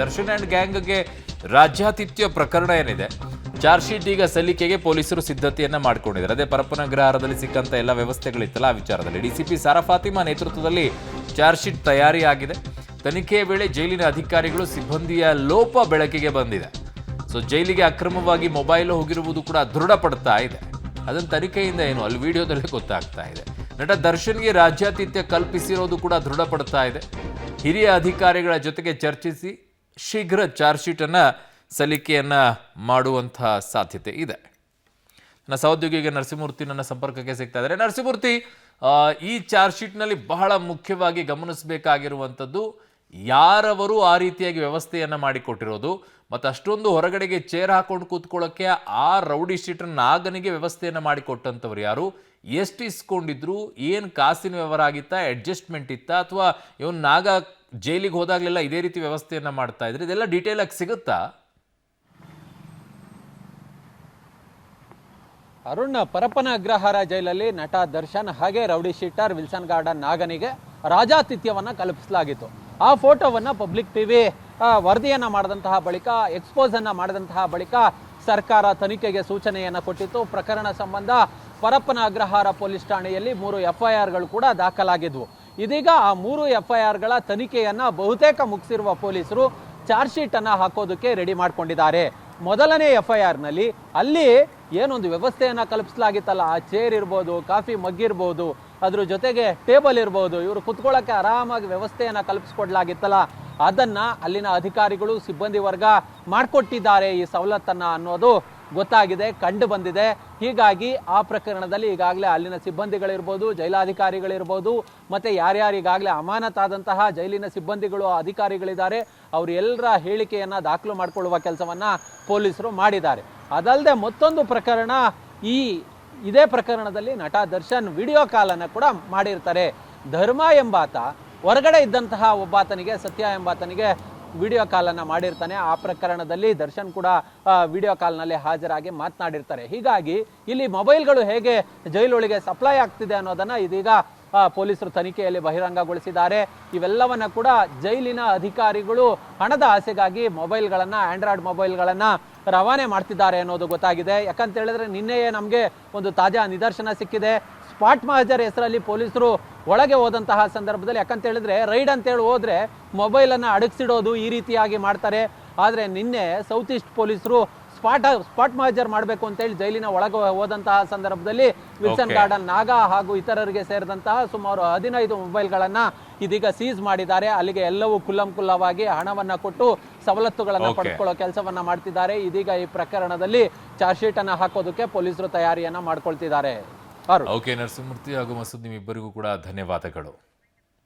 Darshan and ಗ್ಯಾಂಗ್ಗೆ ರಾಜ್ಯಾತಿಥ್ಯ ಪ್ರಕರಣ ಏನಿದೆ, charge sheet ಈಗ ಸಲ್ಲಿಕೆಗೆ ಪೊಲೀಸರು ಸಿದ್ಧತೆಯನ್ನ ಮಾಡಿಕೊಂಡಿದ್ದಾರೆ. ಅದೇ ಪರಪ್ಪನ ಅಗ್ರಹಾರದಲ್ಲಿ ಸಿಕ್ಕಂತ ಎಲ್ಲ ವ್ಯವಸ್ಥೆಗಳಿತ್ತಲ್ಲ ಆ ವಿಚಾರದಲ್ಲಿ ಡಿಸಿಪಿ ಸಾರಾ ಫಾತಿಮಾ ನೇತೃತ್ವದಲ್ಲಿ ಚಾರ್ಜ್ ಶೀಟ್ ತಯಾರಿಯಾಗಿದೆ. ತನಿಖೆಯ ವೇಳೆ ಜೈಲಿನ ಅಧಿಕಾರಿಗಳು ಸಿಬ್ಬಂದಿಯ ಲೋಪ ಬೆಳಕಿಗೆ ಬಂದಿದೆ. ಸೊ ಜೈಲಿಗೆ ಅಕ್ರಮವಾಗಿ ಮೊಬೈಲ್ ಹೋಗಿರುವುದು ಕೂಡ ದೃಢಪಡ್ತಾ ಇದೆ. ಅದನ್ನ ತನಿಖೆಯಿಂದ ಏನು ಅಲ್ಲಿ ವಿಡಿಯೋದಲ್ಲಿ ಗೊತ್ತಾಗ್ತಾ ಇದೆ. ನಟ ದರ್ಶನ್ಗೆ ರಾಜ್ಯಾತಿಥ್ಯ ಕಲ್ಪಿಸಿರೋದು ಕೂಡ ದೃಢಪಡ್ತಾ ಇದೆ. ಹಿರಿಯ ಅಧಿಕಾರಿಗಳ ಜೊತೆಗೆ ಚರ್ಚಿಸಿ ಶೀಘ್ರ ಚಾರ್ಜ್ ಶೀಟ್ ಅನ್ನ ಸಲ್ಲಿಕೆಯನ್ನ ಮಾಡುವಂತಹ ಸಾಧ್ಯತೆ ಇದೆ. ನನ್ನ ಸಹೋದ್ಯೋಗಿಗೆ ನರಸಿಂಹಮೂರ್ತಿ ನನ್ನ ಸಂಪರ್ಕಕ್ಕೆ ಸಿಗ್ತಾ ಇದ್ದಾರೆ. ನರಸಿಂಹಮೂರ್ತಿ, ಈ ಚಾರ್ಜ್ ಶೀಟ್ನಲ್ಲಿ ಬಹಳ ಮುಖ್ಯವಾಗಿ ಗಮನಿಸಬೇಕಾಗಿರುವಂಥದ್ದು ಯಾರವರು ಆ ರೀತಿಯಾಗಿ ವ್ಯವಸ್ಥೆಯನ್ನ ಮಾಡಿಕೊಟ್ಟಿರೋದು, ಮತ್ತು ಅಷ್ಟೊಂದು ಹೊರಗಡೆಗೆ ಚೇರ್ ಹಾಕೊಂಡು ಕೂತ್ಕೊಳ್ಳೋಕ್ಕೆ ಆ ರೌಡಿ ಶೀಟರ್ ನಾಗನಿಗೆ ವ್ಯವಸ್ಥೆಯನ್ನ ಮಾಡಿಕೊಟ್ಟಂಥವ್ರು ಯಾರು, ಎಷ್ಟು ಇಸ್ಕೊಂಡಿದ್ರು, ಏನು ಕಾಸಿನ ವ್ಯವಹಾರ ಆಗಿತ್ತಾ, ಅಡ್ಜಸ್ಟ್ಮೆಂಟ್ ಇತ್ತಾ, ಅಥವಾ ಇವನು ನಾಗ ಜೈಲಿಗೆ ಹೋದಾಗಲೆಲ್ಲ ಇದೇ ರೀತಿ ವ್ಯವಸ್ಥೆಯನ್ನ ಮಾಡ್ತಾ ಇದ್ರೆ, ಇದೆಲ್ಲ ಡೀಟೇಲ್ ಆಗಿ ಸಿಗುತ್ತಾ? ಅರುಣ್, ಪರಪ್ಪನ ಅಗ್ರಹಾರ ಜೈಲಲ್ಲಿ ನಟ ದರ್ಶನ್ ಹಾಗೆ ರೌಡಿ ಶೀಟರ್ ವಿಲ್ಸನ್ ಗಾರ್ಡನ್ ನಾಗನಿಗೆ ರಾಜಾತಿಥ್ಯವನ್ನ ಕಲ್ಪಿಸಲಾಗಿತ್ತು. ಆ ಫೋಟೋವನ್ನ ಪಬ್ಲಿಕ್ ಟಿವಿ ವರದಿಯನ್ನ ಮಾಡಿದಂತಹ ಬಳಿಕ, ಎಕ್ಸ್ಪೋಸ್ ಅನ್ನ ಮಾಡಿದಂತಹ ಬಳಿಕ ಸರ್ಕಾರ ತನಿಖೆಗೆ ಸೂಚನೆಯನ್ನ ಕೊಟ್ಟಿತ್ತು. ಪ್ರಕರಣ ಸಂಬಂಧ ಪರಪ್ಪನ ಅಗ್ರಹಾರ ಪೊಲೀಸ್ ಠಾಣೆಯಲ್ಲಿ 3 FIRಗಳು ಕೂಡ ದಾಖಲಾಗಿದ್ವು. ಇದೀಗ ಆ 3 FIRಗಳ ತನಿಖೆಯನ್ನ ಬಹುತೇಕ ಮುಗಿಸಿರುವ ಪೊಲೀಸರು ಚಾರ್ಜ್ ಶೀಟ್ ಅನ್ನ ಹಾಕೋದಕ್ಕೆ ರೆಡಿ ಮಾಡ್ಕೊಂಡಿದ್ದಾರೆ. ಮೊದಲನೇ FIRನಲ್ಲಿ ಅಲ್ಲಿ ಏನೊಂದು ವ್ಯವಸ್ಥೆಯನ್ನ ಕಲ್ಪಿಸಲಾಗಿತ್ತಲ್ಲ, ಆ ಚೇರ್ ಇರ್ಬೋದು, ಕಾಫಿ ಮಗ್ ಇರ್ಬೋದು, ಅದ್ರ ಜೊತೆಗೆ ಟೇಬಲ್ ಇರ್ಬೋದು, ಇವರು ಕುತ್ಕೊಳ್ಳೋಕೆ ಆರಾಮಾಗಿ ವ್ಯವಸ್ಥೆಯನ್ನ ಕಲ್ಪಿಸ್ಕೊಡ್ಲಾಗಿತ್ತಲ್ಲ, ಅದನ್ನ ಅಲ್ಲಿನ ಅಧಿಕಾರಿಗಳು ಸಿಬ್ಬಂದಿ ವರ್ಗ ಮಾಡಿಕೊಟ್ಟಿದ್ದಾರೆ ಈ ಸವಲತ್ತನ್ನ ಅನ್ನೋದು ಗೊತ್ತಾಗಿದೆ, ಕಂಡು ಬಂದಿದೆ. ಹೀಗಾಗಿ ಆ ಪ್ರಕರಣದಲ್ಲಿ ಈಗಾಗಲೇ ಅಲ್ಲಿನ ಸಿಬ್ಬಂದಿಗಳಿರ್ಬೋದು, ಜೈಲಾಧಿಕಾರಿಗಳಿರ್ಬೋದು, ಮತ್ತೆ ಯಾರ್ಯಾರು ಈಗಾಗಲೇ ಅಮಾನತಾದಂತಹ ಜೈಲಿನ ಸಿಬ್ಬಂದಿಗಳು ಅಧಿಕಾರಿಗಳಿದ್ದಾರೆ, ಅವ್ರ ಎಲ್ಲರ ಹೇಳಿಕೆಯನ್ನ ದಾಖಲು ಮಾಡಿಕೊಳ್ಳುವ ಕೆಲಸವನ್ನ ಪೊಲೀಸರು ಮಾಡಿದ್ದಾರೆ. ಅದಲ್ಲದೆ ಮತ್ತೊಂದು ಪ್ರಕರಣ, ಇದೇ ಪ್ರಕರಣದಲ್ಲಿ ನಟ ದರ್ಶನ್ ವಿಡಿಯೋ ಕಾಲನ್ನು ಕೂಡ ಮಾಡಿರ್ತಾರೆ. ಧರ್ಮ ಎಂಬಾತ ಹೊರಗಡೆ ಇದ್ದಂತಹ ಒಬ್ಬಾತನಿಗೆ, ಸತ್ಯ ಎಂಬಾತನಿಗೆ ವಿಡಿಯೋ ಕಾಲನ್ನು ಮಾಡಿರ್ತಾನೆ. ಆ ಪ್ರಕರಣದಲ್ಲಿ ದರ್ಶನ್ ಕೂಡ ವಿಡಿಯೋ ಕಾಲ್ನಲ್ಲಿ ಹಾಜರಾಗಿ ಮಾತನಾಡಿರ್ತಾರೆ. ಹೀಗಾಗಿ ಇಲ್ಲಿ ಮೊಬೈಲ್ಗಳು ಹೇಗೆ ಜೈಲೊಳಗೆ ಸಪ್ಲೈ ಆಗ್ತಿದೆ ಅನ್ನೋದನ್ನ ಇದೀಗ ಪೊಲೀಸರು ತನಿಖೆಯಲ್ಲಿ ಬಹಿರಂಗಗೊಳಿಸಿದ್ದಾರೆ. ಇವೆಲ್ಲವನ್ನ ಕೂಡ ಜೈಲಿನ ಅಧಿಕಾರಿಗಳು ಹಣದ ಆಸೆಗಾಗಿ ಮೊಬೈಲ್ಗಳನ್ನ, ಆಂಡ್ರಾಯ್ಡ್ ಮೊಬೈಲ್ಗಳನ್ನ ರವಾನೆ ಮಾಡ್ತಿದ್ದಾರೆ ಅನ್ನೋದು ಗೊತ್ತಾಗಿದೆ. ಯಾಕಂತ ಹೇಳಿದ್ರೆ ನಿನ್ನೆಯೇ ನಮಗೆ ಒಂದು ತಾಜಾ ನಿದರ್ಶನ ಸಿಕ್ಕಿದೆ. ಸ್ಪಾಟ್ ಮಹಜರ್ ಹೆಸರಲ್ಲಿ ಪೊಲೀಸರು ಒಳಗೆ ಹೋದಂತಹ ಸಂದರ್ಭದಲ್ಲಿ, ಯಾಕಂತ ಹೇಳಿದ್ರೆ ರೈಡ್ ಅಂತೇಳಿ ಹೋದ್ರೆ ಮೊಬೈಲನ್ನು ಅಡಗಿಸಿಡೋದು ಈ ರೀತಿಯಾಗಿ ಮಾಡ್ತಾರೆ. ಆದರೆ ನಿನ್ನೆ ಸೌತ್ ಈಸ್ಟ್ ಪೊಲೀಸರು ಸ್ಪಾಟ್ ಮಹಜರ್ ಮಾಡಬೇಕು ಅಂತೇಳಿ ಜೈಲಿನ ಒಳಗೆ ಹೋದಂತಹ ಸಂದರ್ಭದಲ್ಲಿ ವಿಲ್ಸನ್ ಗಾರ್ಡನ್ ನಾಗ ಹಾಗೂ ಇತರರಿಗೆ ಸೇರಿದಂತಹ ಸುಮಾರು 15 ಮೊಬೈಲ್ಗಳನ್ನ ಇದೀಗ ಸೀಸ್ ಮಾಡಿದ್ದಾರೆ. ಅಲ್ಲಿಗೆ ಎಲ್ಲವೂ ಕುಲ್ಲಂಕುಲ್ಲವಾಗಿ ಹಣವನ್ನ ಕೊಟ್ಟು ಸವಲತ್ತುಗಳನ್ನ ಪಡೆದುಕೊಳ್ಳೋ ಕೆಲಸವನ್ನ ಮಾಡ್ತಿದ್ದಾರೆ. ಇದೀಗ ಈ ಪ್ರಕರಣದಲ್ಲಿ ಚಾರ್ಜ್ ಶೀಟ್ ಅನ್ನ ಹಾಕೋದಕ್ಕೆ ಪೊಲೀಸರು ತಯಾರಿಯನ್ನ ಮಾಡ್ಕೊಳ್ತಿದ್ದಾರೆ. ಓಕೆ ನರಸಿಂಹಮೂರ್ತಿ ಹಾಗೂ ಮಸೂದ್, ನಿಮ್ಮಿಬ್ಬರಿಗೂ ಕೂಡ ಧನ್ಯವಾದಗಳು.